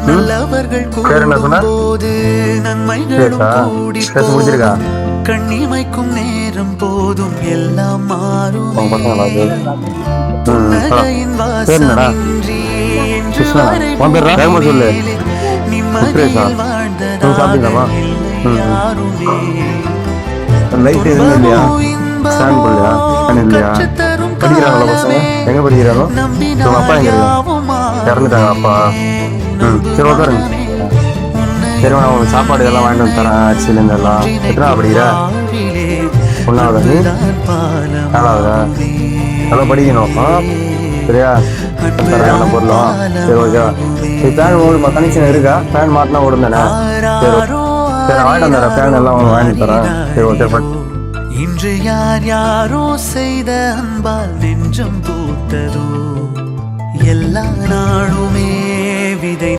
நல்லவர்கள் கூடும்போது நன்மைகளும் கூடி போகும். கண்ணிமைக்கும் நேரம் போதும் எல்லாம் மாறும். புன்னகையின் வாசமின்றி என்று வரை நிம்மதியில் வாழ்ந்ததாக யாருமே. எங்க படிக்கிறாரோ அப்பா எங்க இறந்துட்டாங்க அப்பா. சரி உட்காருங்க. சரி நான் உங்களுக்கு சாப்பாடு இதெல்லாம் வாங்கிட்டு வந்து தரேன். அரிசிலேருந்து எல்லாம். எத்தனை படிக்கிற? ஒன்றாவதா நீ? நாலாவதா? நல்லா படிக்கணும். சரியா? தரேன் பொருளும். சரி ஓகேவா? சரி ஃபேன் உங்களுக்கு கனெக்ஷன் இருக்கா? ஃபேன் மாட்டினா ஓடும் தானே? சரி சரி வாங்கிட்டு வந்துடுறேன். ஃபேன் எல்லாம் உங்களுக்கு வாங்கிட்டு தரேன். சரி ஓகே பட் இன்று யார் யாரோ செய்த அன்பால் நெஞ்சம் பூத்ததோ எல்லா நாளுமே விதை